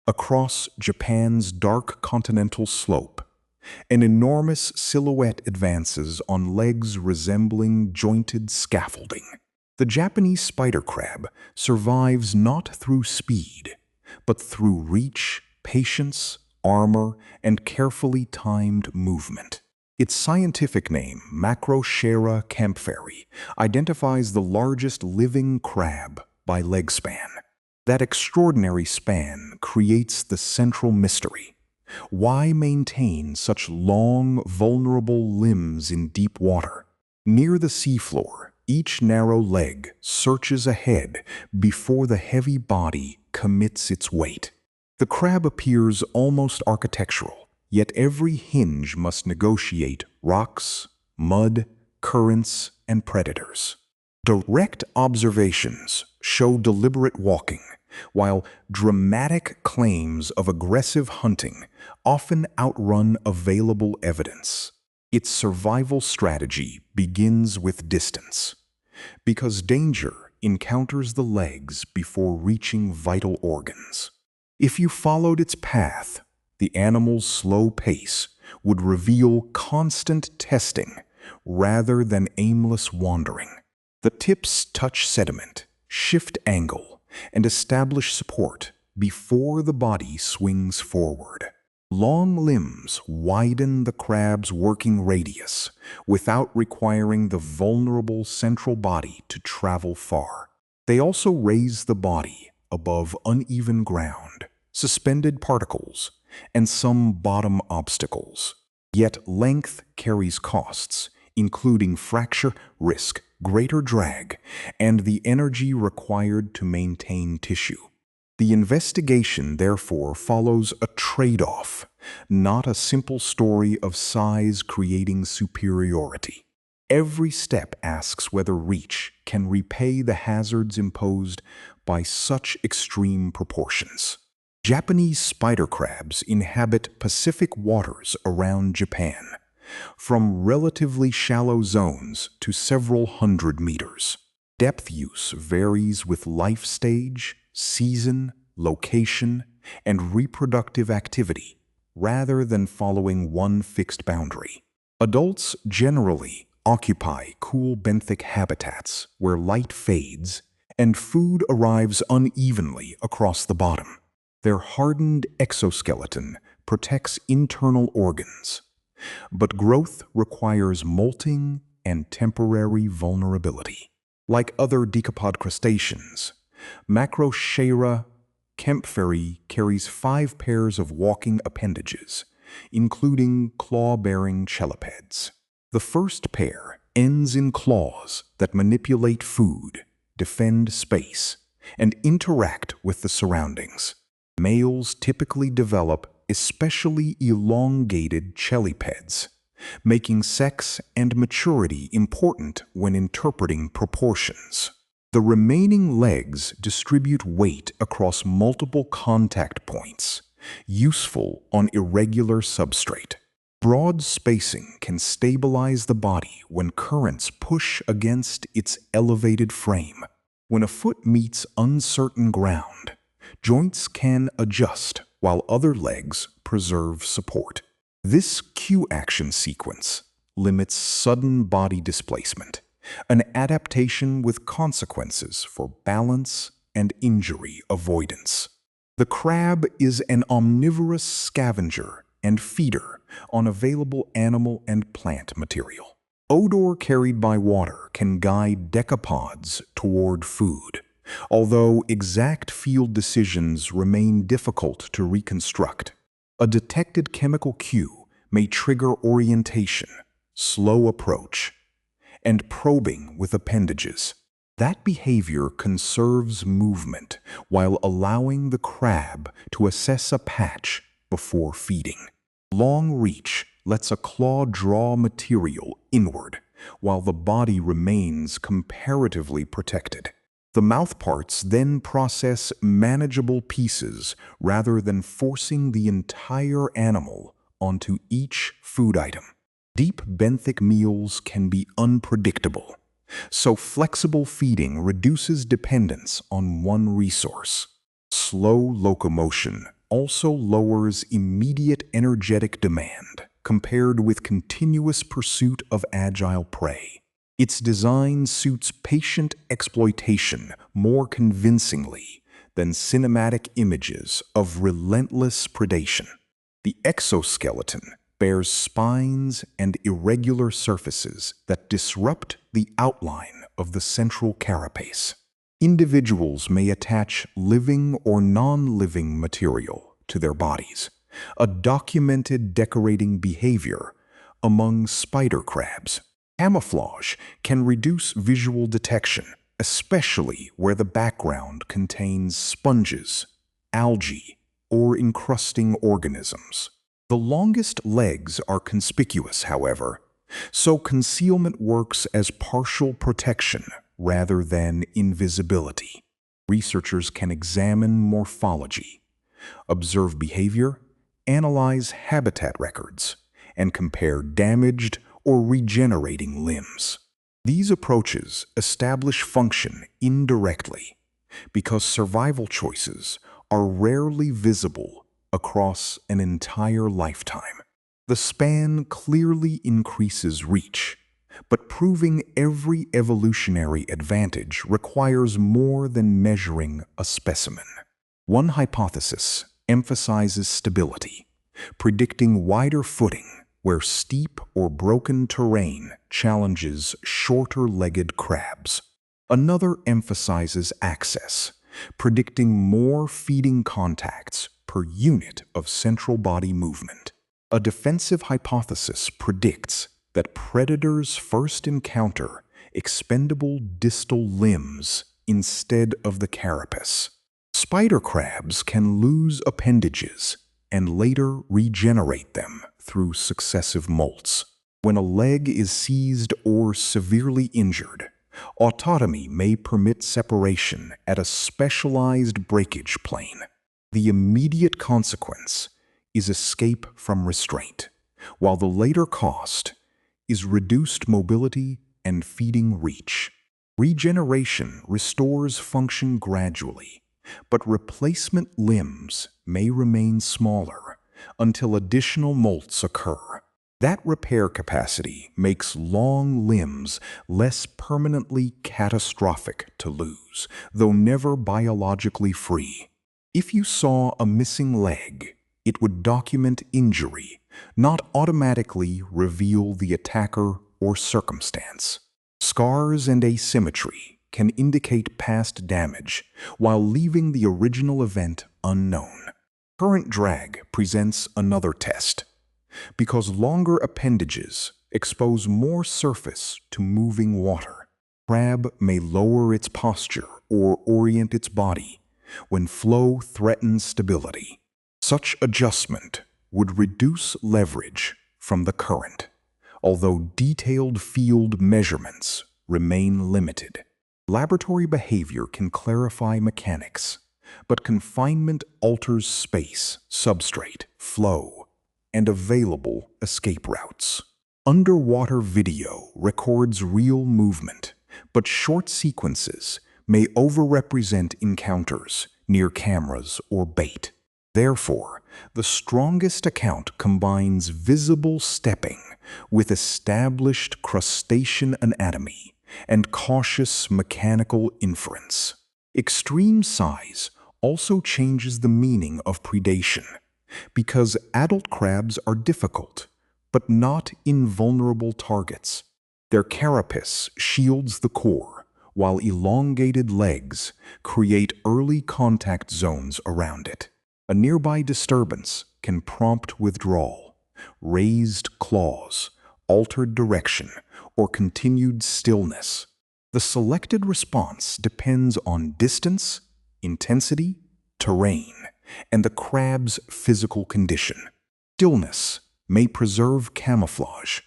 across Japan's dark continental slope. An enormous silhouette advances on legs resembling jointed scaffolding. The Japanese spider crab survives not through speed, but through reach, patience, armor, and carefully timed movement. Its scientific name, Macrochaera campferi, identifies the largest living crab by leg span. That extraordinary span creates the central mystery. Why maintain such long, vulnerable limbs in deep water? Near the seafloor, each narrow leg searches ahead before the heavy body commits its weight. The crab appears almost architectural, yet every hinge must negotiate rocks, mud, currents, and predators. Direct observations show deliberate walking, while dramatic claims of aggressive hunting often outrun available evidence. Its survival strategy begins with distance, because danger encounters the legs before reaching vital organs. If you followed its path, the animal's slow pace would reveal constant testing rather than aimless wandering. The tips touch sediment, shift angle, and establish support before the body swings forward. Long limbs widen the crab's working radius without requiring the vulnerable central body to travel far. They also raise the body above uneven ground, suspended particles, and some bottom obstacles. Yet length carries costs, including fracture risk, greater drag, and the energy required to maintain tissue. The investigation, therefore, follows a trade-off, not a simple story of size creating superiority. Every step asks whether reach can repay the hazards imposed by such extreme proportions. Japanese spider crabs inhabit Pacific waters around Japan, from relatively shallow zones to several hundred meters. Depth use varies with life stage, season, location, and reproductive activity, rather than following one fixed boundary. Adults generally occupy cool benthic habitats where light fades and food arrives unevenly across the bottom. Their hardened exoskeleton protects internal organs, but growth requires molting and temporary vulnerability. Like other decapod crustaceans, Macrochaera campferi carries 5 pairs of walking appendages, including claw-bearing chelipeds. The first pair ends in claws that manipulate food, defend space, and interact with the surroundings. Males typically develop especially elongated chelipeds, making sex and maturity important when interpreting proportions. The remaining legs distribute weight across multiple contact points, useful on irregular substrate. Broad spacing can stabilize the body when currents push against its elevated frame. When a foot meets uncertain ground, joints can adjust while other legs preserve support. This cue-action sequence limits sudden body displacement, an adaptation with consequences for balance and injury avoidance. The crab is an omnivorous scavenger and feeder on available animal and plant material. Odor carried by water can guide decapods toward food, although exact field decisions remain difficult to reconstruct. A detected chemical cue may trigger orientation, slow approach, and probing with appendages. That behavior conserves movement while allowing the crab to assess a patch before feeding. Long reach lets a claw draw material inward while the body remains comparatively protected. The mouthparts then process manageable pieces rather than forcing the entire animal onto each food item. Deep benthic meals can be unpredictable, so flexible feeding reduces dependence on one resource. Slow locomotion also lowers immediate energetic demand compared with continuous pursuit of agile prey. Its design suits patient exploitation more convincingly than cinematic images of relentless predation. The exoskeleton bears spines and irregular surfaces that disrupt the outline of the central carapace. Individuals may attach living or non-living material to their bodies, a documented decorating behavior among spider crabs. Camouflage can reduce visual detection, especially where the background contains sponges, algae, or encrusting organisms. The longest legs are conspicuous, however, so concealment works as partial protection rather than invisibility. Researchers can examine morphology, observe behavior, analyze habitat records, and compare damaged or regenerating limbs. These approaches establish function indirectly because survival choices are rarely visible across an entire lifetime. The span clearly increases reach, but proving every evolutionary advantage requires more than measuring a specimen. One hypothesis emphasizes stability, predicting wider footing where steep or broken terrain challenges shorter-legged crabs. Another emphasizes access, predicting more feeding contacts per unit of central body movement. A defensive hypothesis predicts that predators first encounter expendable distal limbs instead of the carapace. Spider crabs can lose appendages and later regenerate them through successive molts. When a leg is seized or severely injured, autotomy may permit separation at a specialized breakage plane. The immediate consequence is escape from restraint, while the later cost is reduced mobility and feeding reach. Regeneration restores function gradually, but replacement limbs may remain smaller until additional molts occur. That repair capacity makes long limbs less permanently catastrophic to lose, though never biologically free. If you saw a missing leg, it would document injury, not automatically reveal the attacker or circumstance. Scars and asymmetry can indicate past damage while leaving the original event unknown. Current drag presents another test. Because longer appendages expose more surface to moving water, crab may lower its posture or orient its body when flow threatens stability. Such adjustment would reduce leverage from the current, although detailed field measurements remain limited. Laboratory behavior can clarify mechanics, but confinement alters space, substrate, flow, and available escape routes. Underwater video records real movement, but short sequences may overrepresent encounters near cameras or bait. Therefore, the strongest account combines visible stepping with established crustacean anatomy and cautious mechanical inference. Extreme size also changes the meaning of predation, because adult crabs are difficult, but not invulnerable targets. Their carapace shields the core, while elongated legs create early contact zones around it. A nearby disturbance can prompt withdrawal, raised claws, altered direction, or continued stillness. The selected response depends on distance, intensity, terrain, and the crab's physical condition. Stillness may preserve camouflage.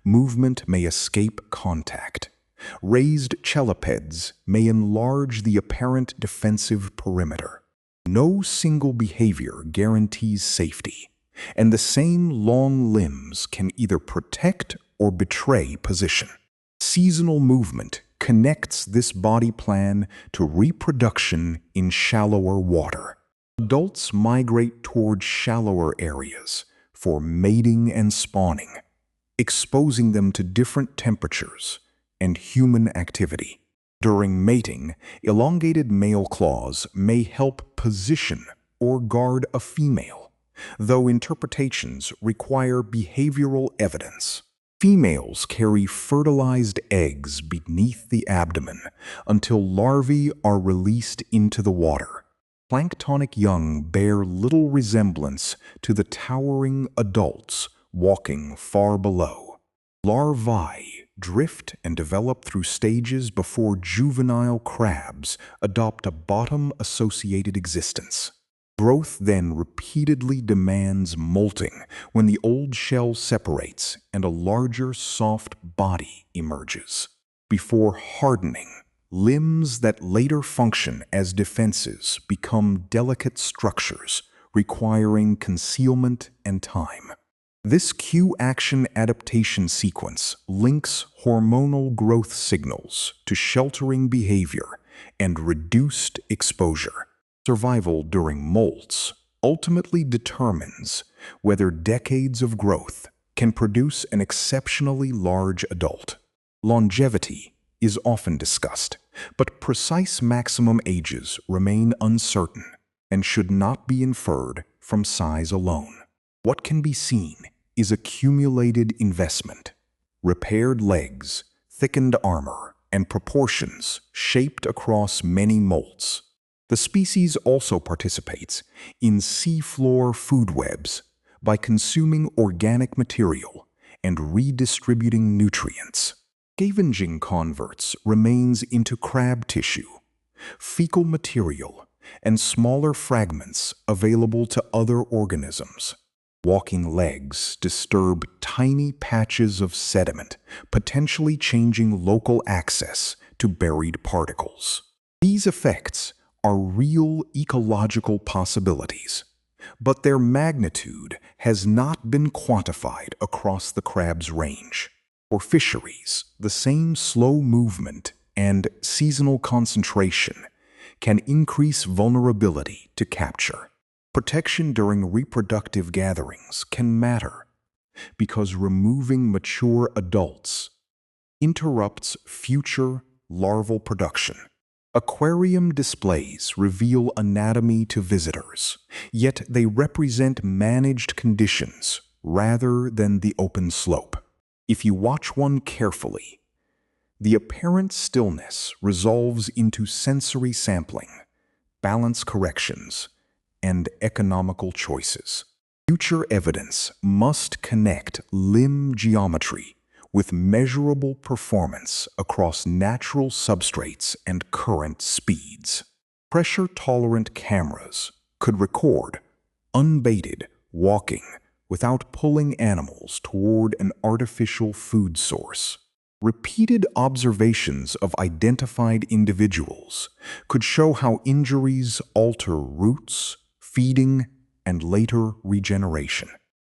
Movement may escape contact. Raised chelipeds may enlarge the apparent defensive perimeter. No single behavior guarantees safety, and the same long limbs can either protect or betray position. Seasonal movement connects this body plan to reproduction in shallower water. Adults migrate toward shallower areas for mating and spawning, exposing them to different temperatures and human activity. During mating, elongated male claws may help position or guard a female, though interpretations require behavioral evidence. Females carry fertilized eggs beneath the abdomen until larvae are released into the water. Planktonic young bear little resemblance to the towering adults walking far below. Larvae drift and develop through stages before juvenile crabs adopt a bottom-associated existence. Growth then repeatedly demands molting when the old shell separates and a larger, soft body emerges. Before hardening, limbs that later function as defenses become delicate structures, requiring concealment and time. This Q-action adaptation sequence links hormonal growth signals to sheltering behavior and reduced exposure. Survival during molts ultimately determines whether decades of growth can produce an exceptionally large adult. Longevity is often discussed, but precise maximum ages remain uncertain and should not be inferred from size alone. What can be seen is accumulated investment, repaired legs, thickened armor, and proportions shaped across many molts. The species also participates in seafloor food webs by consuming organic material and redistributing nutrients. Scavenging converts remains into crab tissue, fecal material, and smaller fragments available to other organisms. Walking legs disturb tiny patches of sediment, potentially changing local access to buried particles. These effects are real ecological possibilities, but their magnitude has not been quantified across the crab's range. For fisheries, the same slow movement and seasonal concentration can increase vulnerability to capture. Protection during reproductive gatherings can matter because removing mature adults interrupts future larval production. Aquarium displays reveal anatomy to visitors, yet they represent managed conditions rather than the open slope. If you watch one carefully, the apparent stillness resolves into sensory sampling, balance corrections, and economical choices. Future evidence must connect limb geometry with measurable performance across natural substrates and current speeds. Pressure-tolerant cameras could record unbaited walking without pulling animals toward an artificial food source. Repeated observations of identified individuals could show how injuries alter roots, feeding, and later regeneration.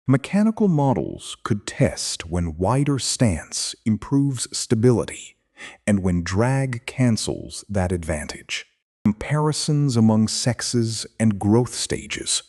Mechanical models could test when wider stance improves stability and when drag cancels that advantage. Comparisons among sexes and growth stages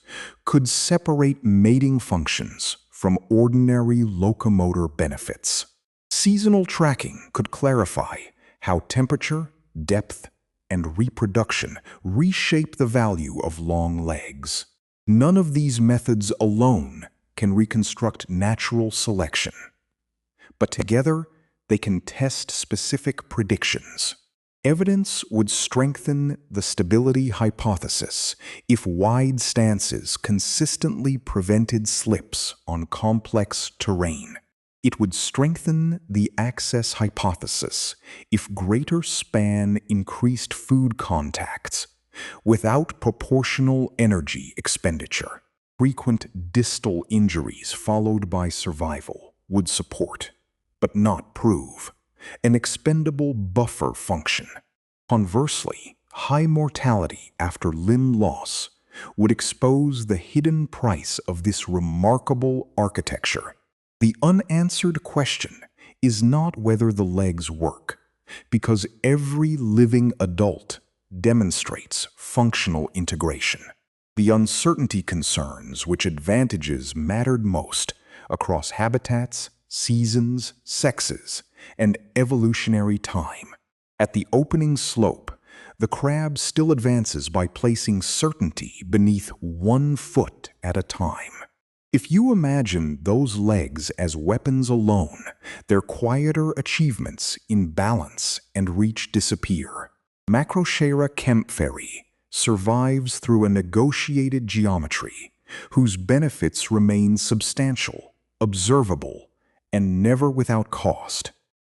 could separate mating functions from ordinary locomotor benefits. Seasonal tracking could clarify how temperature, depth, and reproduction reshape the value of long legs. None of these methods alone can reconstruct natural selection, but together they can test specific predictions. Evidence would strengthen the stability hypothesis if wide stances consistently prevented slips on complex terrain. It would strengthen the access hypothesis if greater span increased food contacts without proportional energy expenditure. Frequent distal injuries followed by survival would support, but not prove, an expendable buffer function. Conversely, high mortality after limb loss would expose the hidden price of this remarkable architecture. The unanswered question is not whether the legs work, because every living adult demonstrates functional integration. The uncertainty concerns which advantages mattered most across habitats, seasons, sexes, and evolutionary time. At the opening slope, the crab still advances by placing certainty beneath 1 foot at a time. If you imagine those legs as weapons alone, their quieter achievements in balance and reach disappear. Macrochaera kempferi survives through a negotiated geometry whose benefits remain substantial, observable, and never without cost.